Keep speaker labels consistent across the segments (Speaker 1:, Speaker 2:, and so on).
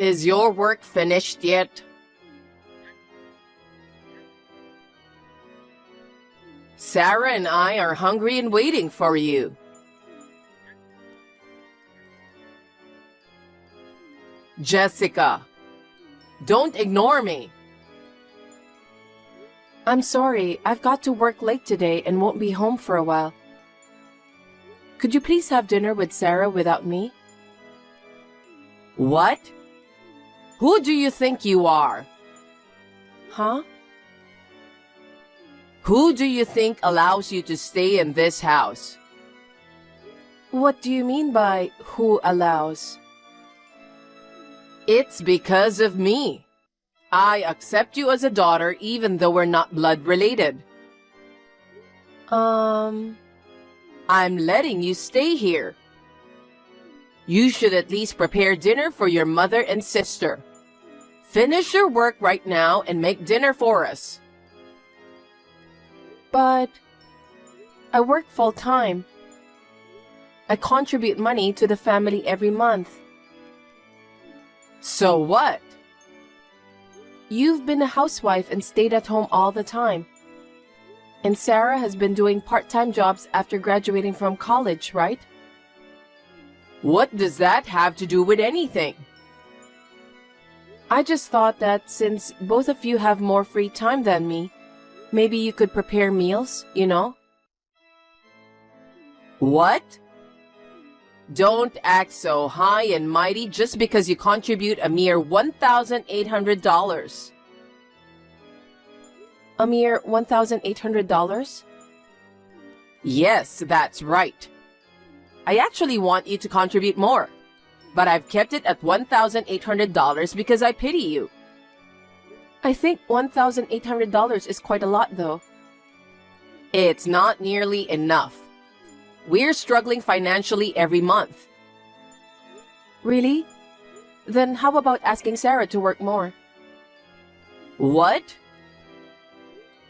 Speaker 1: Is your work finished yet? Sarah and I are hungry and waiting for you. Jessica, don't ignore me.
Speaker 2: I'm sorry, I've got to work late today and won't be home for a while. Could you please have dinner with Sarah without me?
Speaker 1: What? Who do you think you are?
Speaker 2: Huh?
Speaker 1: Who do you think allows you to stay in this house?
Speaker 2: What do you mean by who allows?
Speaker 1: It's because of me. I accept you as a daughter even though we're not blood related. I'm letting you stay here. You should at least prepare dinner for your mother and sister. Finish your work right now and make dinner for us.
Speaker 2: But I work full-time. I contribute money to the family every month.
Speaker 1: So what?
Speaker 2: You've been a housewife and stayed at home all the time. And Sarah has been doing part-time jobs after graduating from college, right?
Speaker 1: What does that have to do with anything?
Speaker 2: I just thought that since both of you have more free time than me, maybe you could prepare meals, you know?
Speaker 1: What? Don't act so high and mighty just because you contribute a mere $1,800.
Speaker 2: A mere $1,800?
Speaker 1: Yes, that's right. I actually want you to contribute more, but I've kept it at $1,800 because I pity you.
Speaker 2: I think $1,800 is quite a lot, though.
Speaker 1: It's not nearly enough. We're struggling financially every month.
Speaker 2: Really? Then how about asking Sarah to work more?
Speaker 1: What?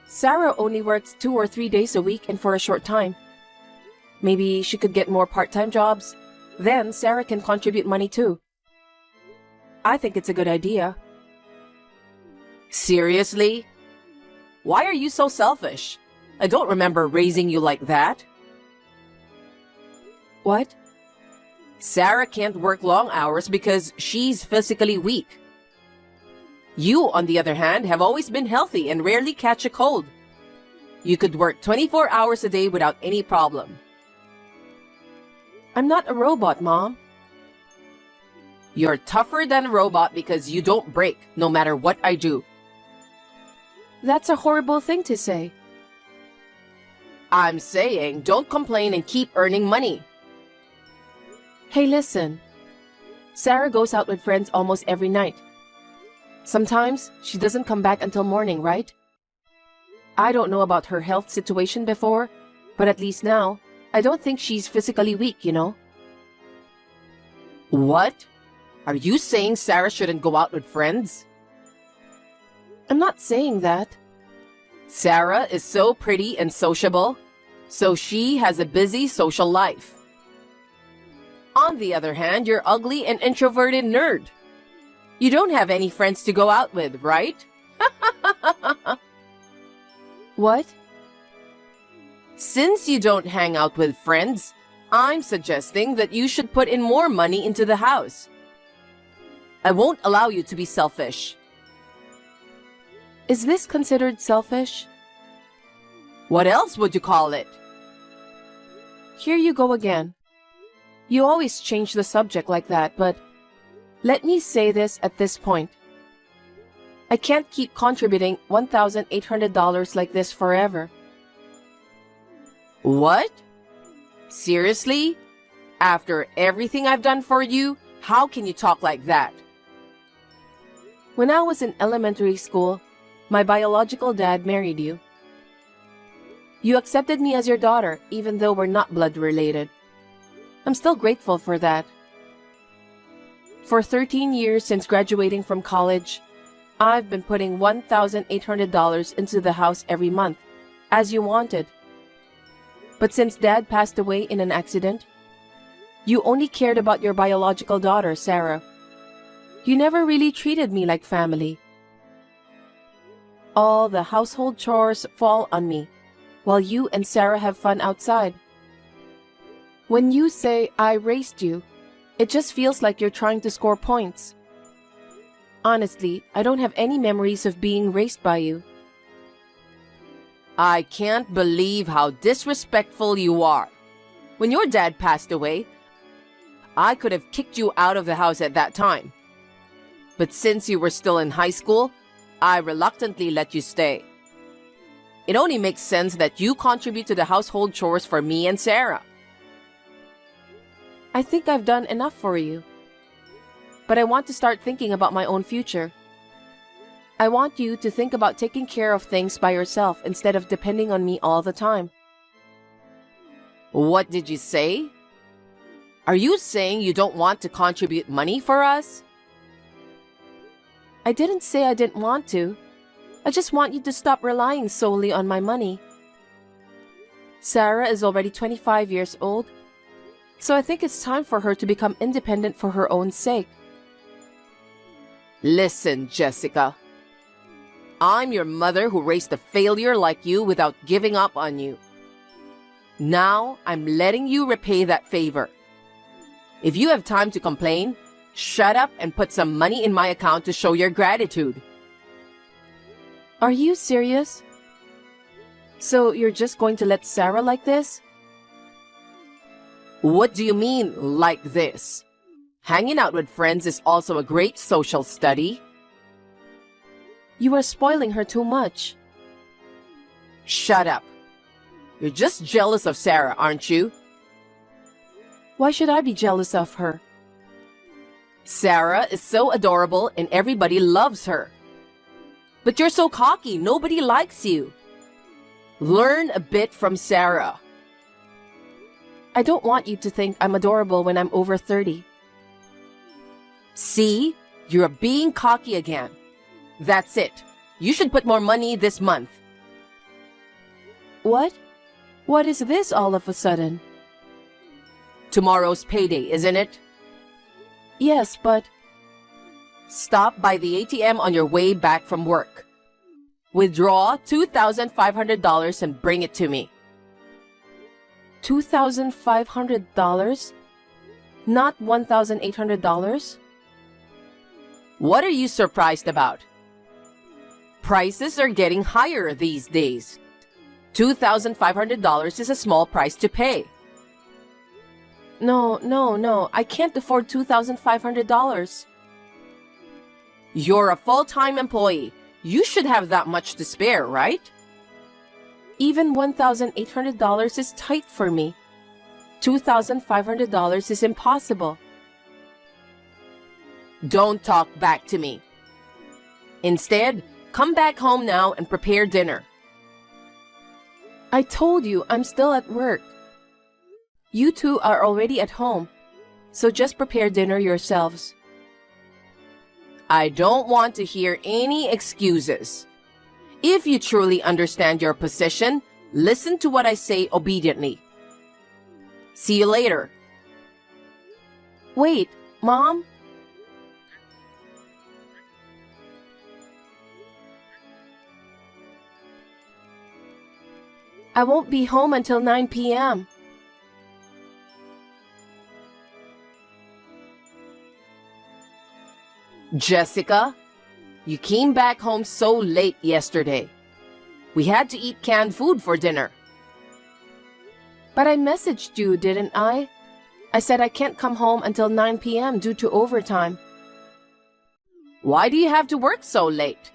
Speaker 2: Sarah only works 2 or 3 days a week and for a short time. Maybe she could get more part-time jobs. Then Sarah can contribute money too. I think it's a good idea.
Speaker 1: Seriously? Why are you so selfish? I don't remember raising you like that.
Speaker 2: What?
Speaker 1: Sarah can't work long hours because she's physically weak. You, on the other hand, have always been healthy and rarely catch a cold. You could work 24 hours a day without any problem.
Speaker 2: I'm not a robot, Mom.
Speaker 1: You're tougher than a robot because you don't break, no matter what I do.
Speaker 2: That's a horrible thing to say.
Speaker 1: I'm saying don't complain and keep earning money.
Speaker 2: Hey, listen. Sarah goes out with friends almost every night. Sometimes she doesn't come back until morning, right? I don't know about her health situation before, but at least now, I don't think she's physically weak, you know?
Speaker 1: What? Are you saying Sarah shouldn't go out with friends?
Speaker 2: I'm not saying that.
Speaker 1: Sarah is so pretty and sociable, so she has a busy social life. On the other hand, you're ugly and introverted nerd. You don't have any friends to go out with, right?
Speaker 2: What?
Speaker 1: Since you don't hang out with friends, I'm suggesting that you should put in more money into the house. I won't allow you to be selfish.
Speaker 2: Is this considered selfish?
Speaker 1: What else would you call it?
Speaker 2: Here you go again. You always change the subject like that, but let me say this at this point. I can't keep contributing $1,800 like this forever.
Speaker 1: What? Seriously? After everything I've done for you, how can you talk like that?
Speaker 2: When I was in elementary school, my biological dad married you. You accepted me as your daughter, even though we're not blood related. I'm still grateful for that. For 13 years since graduating from college, I've been putting $1,800 into the house every month, as you wanted. But since Dad passed away in an accident, you only cared about your biological daughter, Sarah. You never really treated me like family. All the household chores fall on me, while you and Sarah have fun outside. When you say I raised you, it just feels like you're trying to score points. Honestly, I don't have any memories of being raised by you.
Speaker 1: I can't believe how disrespectful you are. When your dad passed away, I could have kicked you out of the house at that time. But since you were still in high school, I reluctantly let you stay. It only makes sense that you contribute to the household chores for me and Sarah.
Speaker 2: I think I've done enough for you. But I want to start thinking about my own future. I want you to think about taking care of things by yourself instead of depending on me all the time.
Speaker 1: What did you say? Are you saying you don't want to contribute money for us?
Speaker 2: I didn't say I didn't want to. I just want you to stop relying solely on my money. Sarah is already 25 years old, so I think it's time for her to become independent for her own sake.
Speaker 1: Listen, Jessica. I'm your mother who raised a failure like you without giving up on you. Now I'm letting you repay that favor. If you have time to complain, shut up and put some money in my account to show your gratitude.
Speaker 2: Are you serious? So you're just going to let Sarah like this?
Speaker 1: What do you mean, like this? Hanging out with friends is also a great social study.
Speaker 2: You are spoiling her too much.
Speaker 1: Shut up. You're just jealous of Sarah, aren't you?
Speaker 2: Why should I be jealous of her?
Speaker 1: Sarah is so adorable and everybody loves her. But you're so cocky, nobody likes you. Learn a bit from Sarah.
Speaker 2: I don't want you to think I'm adorable when I'm over 30.
Speaker 1: See? You're being cocky again. That's it. You should put more money this month.
Speaker 2: What? What is this all of a sudden?
Speaker 1: Tomorrow's payday, isn't it?
Speaker 2: Yes, but...
Speaker 1: Stop by the ATM on your way back from work. Withdraw $2,500 and bring it to me.
Speaker 2: $2,500? Not $1,800?
Speaker 1: What are you surprised about? Prices are getting higher these days. $2,500 is a small price to pay.
Speaker 2: No. I can't afford $2,500.
Speaker 1: You're a full-time employee. You should have that much to spare, right?
Speaker 2: Even $1,800 is tight for me. $2,500 is impossible.
Speaker 1: Don't talk back to me. Instead, come back home now and prepare dinner.
Speaker 2: I told you I'm still at work. You two are already at home, so just prepare dinner yourselves.
Speaker 1: I don't want to hear any excuses. If you truly understand your position, listen to what I say obediently. See you later.
Speaker 2: Wait, Mom? I won't be home until 9 p.m.
Speaker 1: Jessica, you came back home so late yesterday. We had to eat canned food for dinner.
Speaker 2: But I messaged you, didn't I? I said I can't come home until 9 p.m. due to overtime.
Speaker 1: Why do you have to work so late?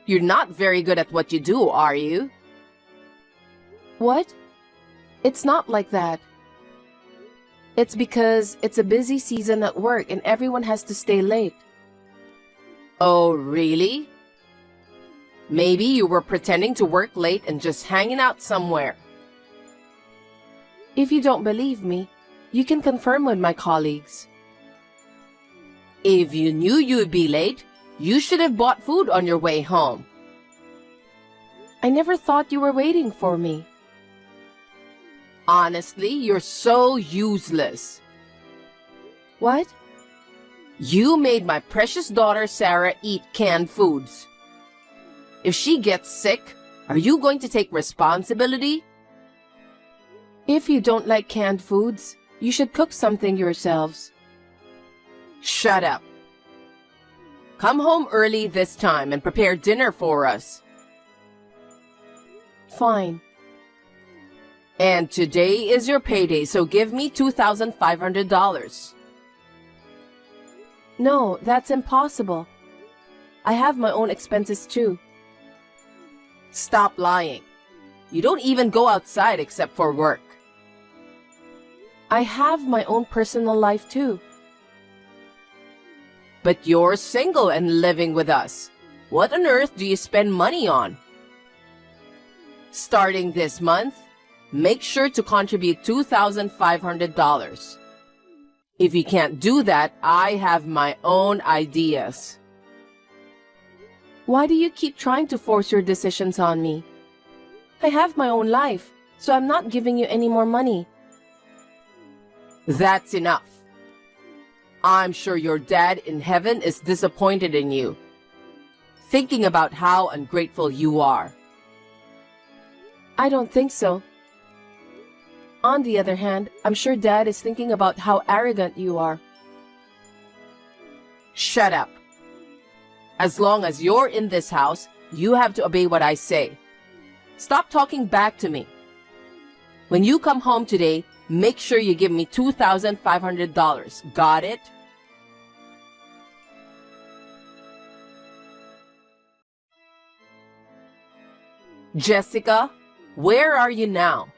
Speaker 1: You're not very good at what you do, are you?
Speaker 2: What? It's not like that. It's because it's a busy season at work and everyone has to stay late.
Speaker 1: Oh, really? Maybe you were pretending to work late and just hanging out somewhere.
Speaker 2: If you don't believe me, you can confirm with my colleagues.
Speaker 1: If you knew you'd be late, you should have bought food on your way home.
Speaker 2: I never thought you were waiting for me.
Speaker 1: Honestly, you're so useless.
Speaker 2: What?
Speaker 1: You made my precious daughter Sarah eat canned foods. If she gets sick, are you going to take responsibility?
Speaker 2: If you don't like canned foods, you should cook something yourselves.
Speaker 1: Shut up. Come home early this time and prepare dinner for us.
Speaker 2: Fine.
Speaker 1: And today is your payday, so give me $2,500.
Speaker 2: No, that's impossible. I have my own expenses too.
Speaker 1: Stop lying. You don't even go outside except for work.
Speaker 2: I have my own personal life too.
Speaker 1: But you're single and living with us. What on earth do you spend money on? Starting this month, make sure to contribute $2,500. If you can't do that, I have my own ideas.
Speaker 2: Why do you keep trying to force your decisions on me? I have my own life, so I'm not giving you any more money.
Speaker 1: That's enough. I'm sure your dad in heaven is disappointed in you, thinking about how ungrateful you are.
Speaker 2: I don't think so. On the other hand, I'm sure Dad is thinking about how arrogant you are.
Speaker 1: Shut up. As long as you're in this house, you have to obey what I say. Stop talking back to me. When you come home today, make sure you give me $2,500. Got it? Jessica, where are you now?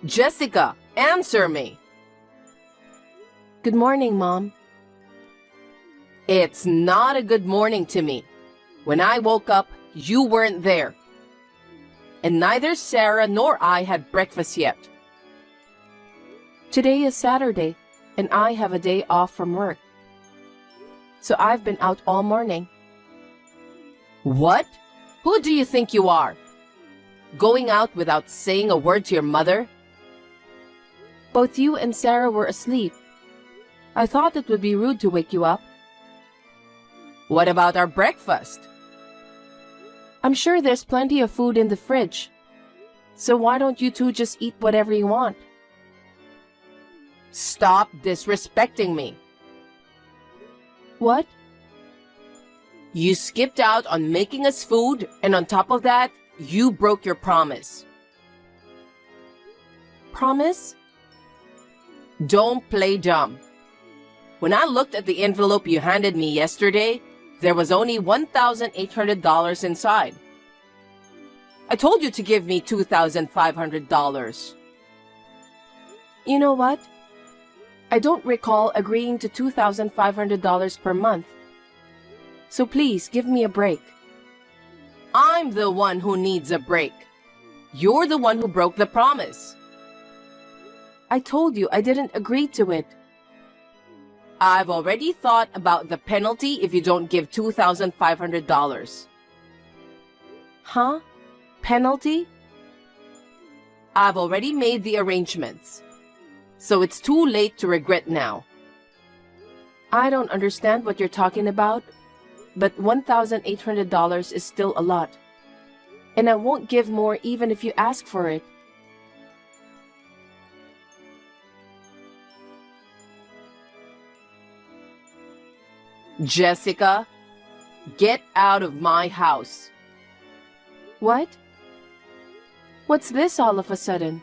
Speaker 1: Jessica, answer me.
Speaker 2: Good morning, Mom.
Speaker 1: It's not a good morning to me. When I woke up, you weren't there. And neither Sarah nor I had breakfast yet.
Speaker 2: Today is Saturday, and I have a day off from work. So I've been out all morning.
Speaker 1: What? Who do you think you are? Going out without saying a word to your mother?
Speaker 2: Both you and Sarah were asleep. I thought it would be rude to wake you up.
Speaker 1: What about our breakfast?
Speaker 2: I'm sure there's plenty of food in the fridge. So why don't you two just eat whatever you want?
Speaker 1: Stop disrespecting me.
Speaker 2: What?
Speaker 1: You skipped out on making us food, and on top of that, you broke your promise.
Speaker 2: Promise?
Speaker 1: Don't play dumb. When I looked at the envelope you handed me yesterday, there was only $1,800 inside. I told you to give me $2,500.
Speaker 2: You know what? I don't recall agreeing to $2,500 per month. So please give me a break.
Speaker 1: I'm the one who needs a break. You're the one who broke the promise.
Speaker 2: I told you I didn't agree to it.
Speaker 1: I've already thought about the penalty if you don't give $2,500.
Speaker 2: Huh? Penalty?
Speaker 1: I've already made the arrangements. So it's too late to regret now.
Speaker 2: I don't understand what you're talking about, but $1,800 is still a lot. And I won't give more even if you ask for it.
Speaker 1: Jessica, get out of my house.
Speaker 2: What? What's this all of a sudden?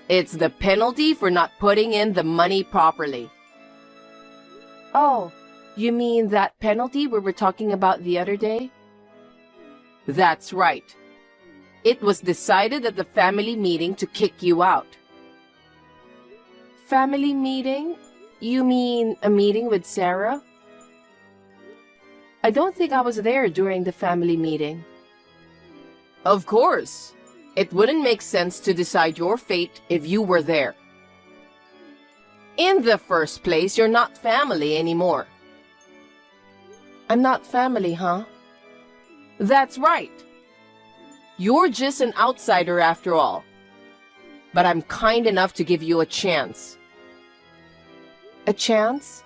Speaker 1: It's the penalty for not putting in the money properly.
Speaker 2: Oh, you mean that penalty we were talking about the other day?
Speaker 1: That's right. It was decided at the family meeting to kick you out.
Speaker 2: Family meeting? You mean a meeting with Sarah? I don't think I was there during the family meeting.
Speaker 1: Of course. It wouldn't make sense to decide your fate if you were there. In the first place, you're not family anymore.
Speaker 2: I'm not family, huh?
Speaker 1: That's right. You're just an outsider after all. but I'm kind enough to give you a chance.
Speaker 2: A chance?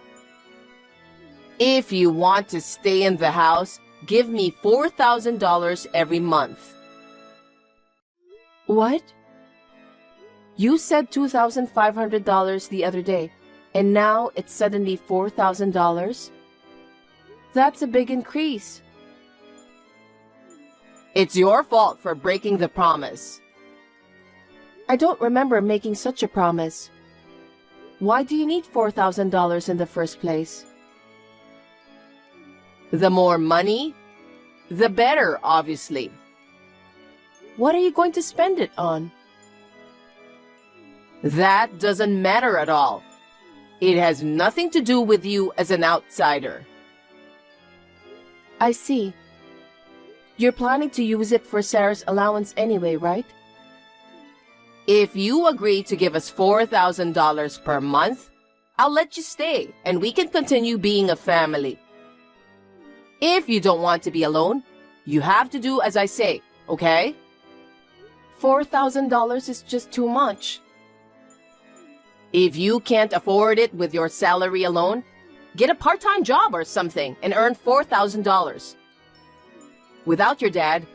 Speaker 1: If you want to stay in the house, give me $4,000 every month.
Speaker 2: What? You said $2,500 the other day, and now it's suddenly $4,000? That's a big increase.
Speaker 1: It's your fault for breaking the promise.
Speaker 2: I don't remember making such a promise. Why do you need $4,000 in the first place?
Speaker 1: The more money, the better, obviously.
Speaker 2: What are you going to spend it on?
Speaker 1: That doesn't matter at all. It has nothing to do with you as an outsider.
Speaker 2: I see. You're planning to use it for Sarah's allowance anyway, right?
Speaker 1: If you agree to give us $4,000 per month, I'll let you stay and we can continue being a family. If you don't want to be alone, you have to do as I say, okay?
Speaker 2: $4,000 is just too much.
Speaker 1: If you can't afford it with your salary alone, get a part-time job or something and earn $4,000. Without your dad,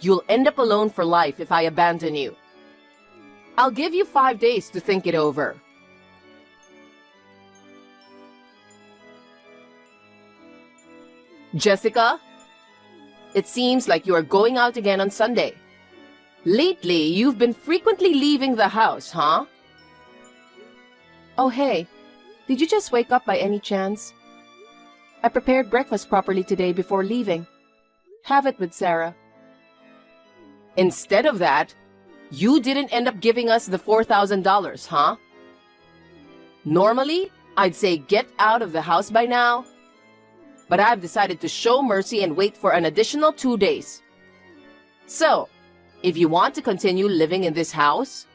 Speaker 1: you'll end up alone for life if I abandon you. I'll give you 5 days to think it over. Jessica, it seems like you are going out again on Sunday. Lately, you've been frequently leaving the house, huh?
Speaker 2: Oh hey, did you just wake up by any chance? I prepared breakfast properly today before leaving. Have it with Sarah.
Speaker 1: Instead of that, you didn't end up giving us the $4,000, huh? Normally, I'd say get out of the house by now, but I've decided to show mercy and wait for an additional 2 days. So, if you want to continue living in this house...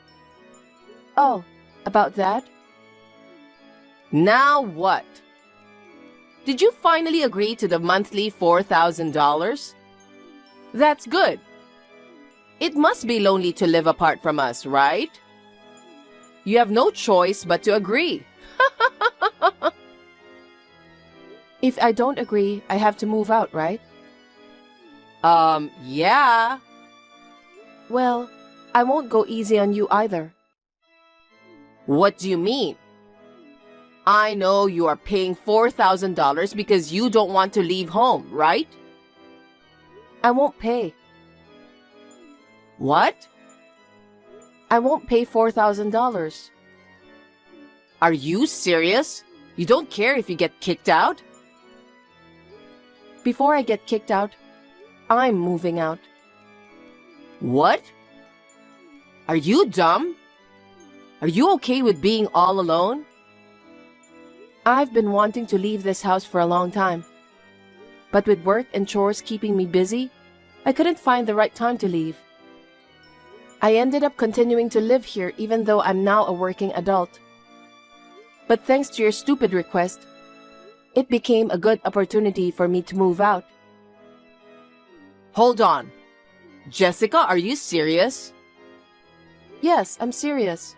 Speaker 2: Oh, about that?
Speaker 1: Now what? Did you finally agree to the monthly $4,000? That's good. It must be lonely to live apart from us, right? You have no choice but to agree.
Speaker 2: If I don't agree, I have to move out, right?
Speaker 1: Yeah.
Speaker 2: Well, I won't go easy on you either.
Speaker 1: What do you mean? I know you are paying $4,000 because you don't want to leave home, right?
Speaker 2: I won't pay.
Speaker 1: What?
Speaker 2: I won't pay $4,000.
Speaker 1: Are you serious? You don't care if you get kicked out?
Speaker 2: Before I get kicked out, I'm moving out.
Speaker 1: What? Are you dumb? Are you okay with being all alone?
Speaker 2: I've been wanting to leave this house for a long time. But with work and chores keeping me busy, I couldn't find the right time to leave. I ended up continuing to live here even though I'm now a working adult. But thanks to your stupid request, it became a good opportunity for me to move out.
Speaker 1: Hold on. Jessica, are you serious?
Speaker 2: Yes, I'm serious.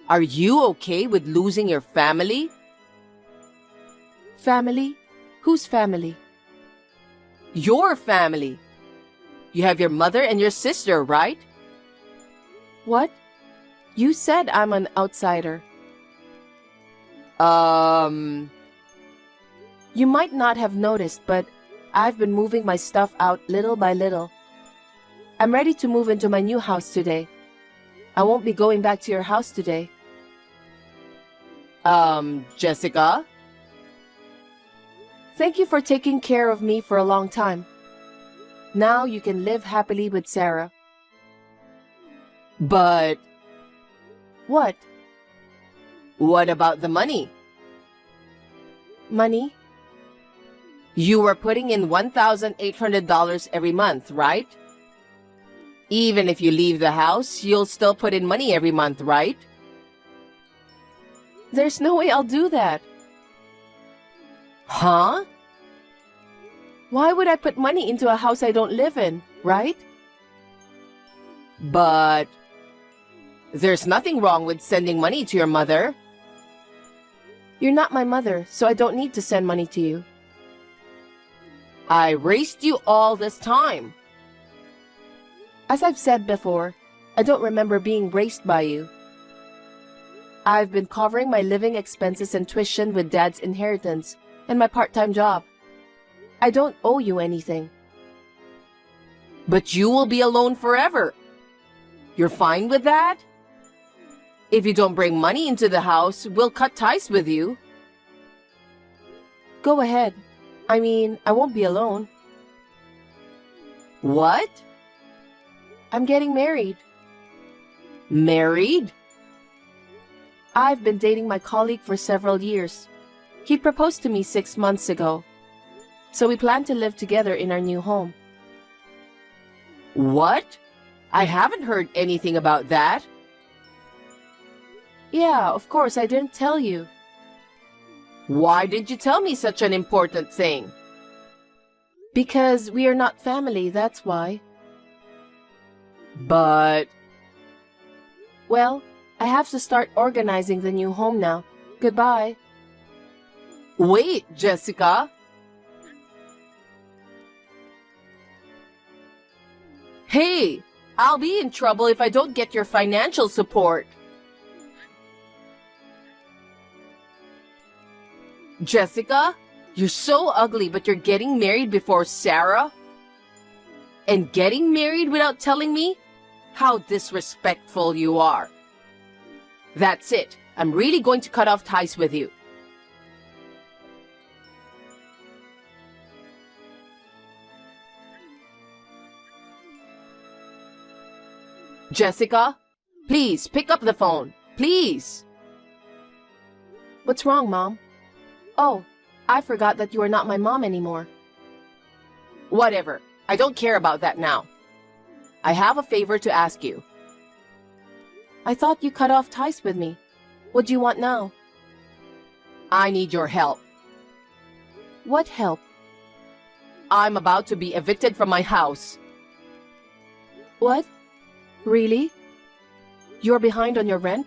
Speaker 1: Are you okay with losing your family?
Speaker 2: Family? Whose family?
Speaker 1: Your family. You have your mother and your sister, right?
Speaker 2: What? You said I'm an outsider. You might not have noticed, but I've been moving my stuff out little by little. I'm ready to move into my new house today. I won't be going back to your house today.
Speaker 1: Jessica?
Speaker 2: Thank you for taking care of me for a long time. Now you can live happily with Sarah.
Speaker 1: But...
Speaker 2: What?
Speaker 1: What about the money?
Speaker 2: Money?
Speaker 1: You were putting in $1,800 every month, right? Even if you leave the house, you'll still put in money every month, right?
Speaker 2: There's no way I'll do that.
Speaker 1: Huh?
Speaker 2: Why would I put money into a house I don't live in, right?
Speaker 1: But... There's nothing wrong with sending money to your mother.
Speaker 2: You're not my mother, so I don't need to send money to you.
Speaker 1: I raised you all this time.
Speaker 2: As I've said before, I don't remember being raised by you. I've been covering my living expenses and tuition with Dad's inheritance and my part-time job. I don't owe you anything.
Speaker 1: But you will be alone forever. You're fine with that? If you don't bring money into the house, we'll cut ties with you.
Speaker 2: Go ahead. I mean, I won't be alone.
Speaker 1: What?
Speaker 2: I'm getting married.
Speaker 1: Married?
Speaker 2: I've been dating my colleague for several years. He proposed to me 6 months ago. So we plan to live together in our new home.
Speaker 1: What? I haven't heard anything about that.
Speaker 2: Yeah, of course, I didn't tell you.
Speaker 1: Why did you tell me such an important thing?
Speaker 2: Because we are not family, that's why.
Speaker 1: But...
Speaker 2: Well, I have to start organizing the new home now. Goodbye.
Speaker 1: Wait, Jessica. Hey, I'll be in trouble if I don't get your financial support. Jessica, you're so ugly, but you're getting married before Sarah? And getting married without telling me? How disrespectful you are. That's it. I'm really going to cut off ties with you. Jessica, please pick up the phone. Please.
Speaker 2: What's wrong, Mom? Oh, I forgot that you are not my mom anymore.
Speaker 1: Whatever. I don't care about that now. I have a favor to ask you.
Speaker 2: I thought you cut off ties with me. What do you want now?
Speaker 1: I need your help.
Speaker 2: What help?
Speaker 1: I'm about to be evicted from my house.
Speaker 2: What? Really? You're behind on your rent?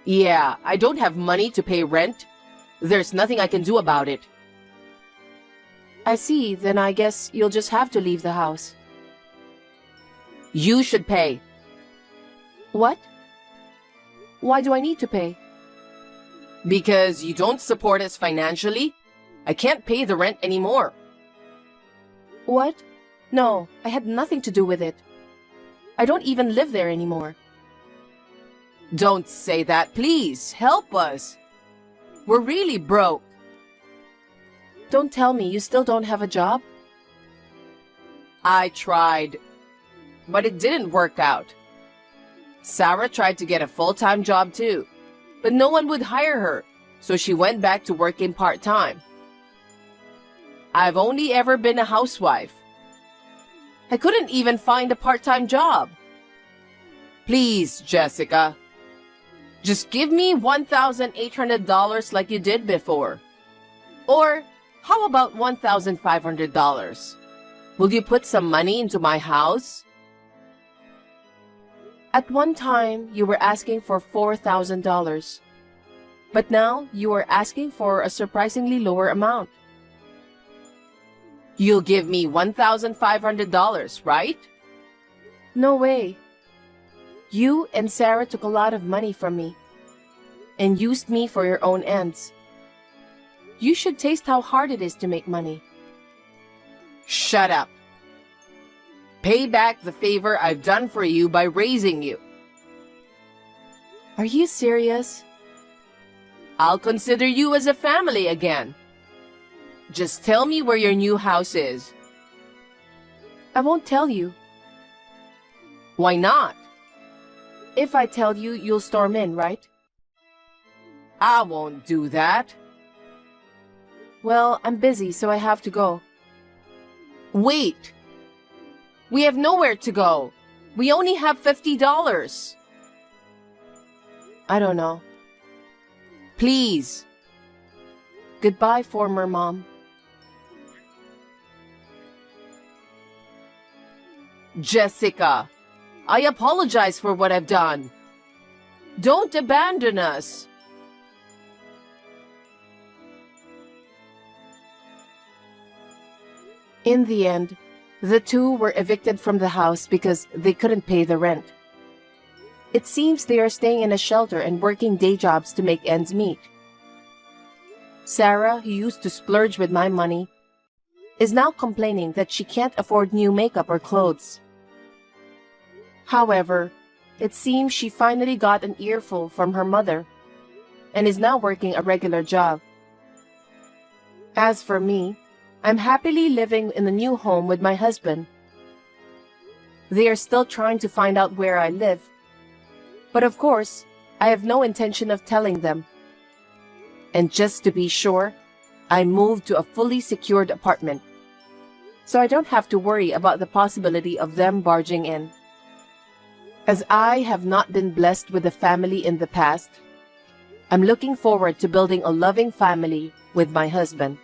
Speaker 1: Yeah, I don't have money to pay rent. There's nothing I can do about it.
Speaker 2: I see, then I guess you'll just have to leave the house.
Speaker 1: You should pay.
Speaker 2: What? Why do I need to pay?
Speaker 1: Because you don't support us financially. I can't pay the rent anymore.
Speaker 2: What? No, I had nothing to do with it. I don't even live there anymore.
Speaker 1: Don't say that, please. Help us. We're really broke.
Speaker 2: Don't tell me you still don't have a job?
Speaker 1: I tried, but it didn't work out. Sarah tried to get a full-time job too, but no one would hire her, so she went back to working part-time. I've only ever been a housewife. I couldn't even find a part-time job. Please, Jessica. Just give me $1,800 like you did before. Or how about $1,500? Will you put some money into my house?
Speaker 2: At one time, you were asking for $4,000. But now, you are asking for a surprisingly lower amount.
Speaker 1: You'll give me $1,500, right?
Speaker 2: No way. You and Sarah took a lot of money from me and used me for your own ends. You should taste how hard it is to make money.
Speaker 1: Shut up. Pay back the favor I've done for you by raising you.
Speaker 2: Are you serious?
Speaker 1: I'll consider you as a family again. Just tell me where your new house is.
Speaker 2: I won't tell you.
Speaker 1: Why not?
Speaker 2: If I tell you, you'll storm in, right?
Speaker 1: I won't do that.
Speaker 2: Well, I'm busy, so I have to go.
Speaker 1: Wait. We have nowhere to go. We only have $50.
Speaker 2: I don't know.
Speaker 1: Please.
Speaker 2: Goodbye, former mom.
Speaker 1: Jessica, I apologize for what I've done. Don't abandon us.
Speaker 2: In the end, the two were evicted from the house because they couldn't pay the rent. It seems they are staying in a shelter and working day jobs to make ends meet. Sarah, who used to splurge with my money, is now complaining that she can't afford new makeup or clothes. However, it seems she finally got an earful from her mother and is now working a regular job. As for me, I'm happily living in the new home with my husband. They are still trying to find out where I live, but of course, I have no intention of telling them. And just to be sure, I moved to a fully secured apartment, so I don't have to worry about the possibility of them barging in. As I have not been blessed with a family in the past, I'm looking forward to building a loving family with my husband.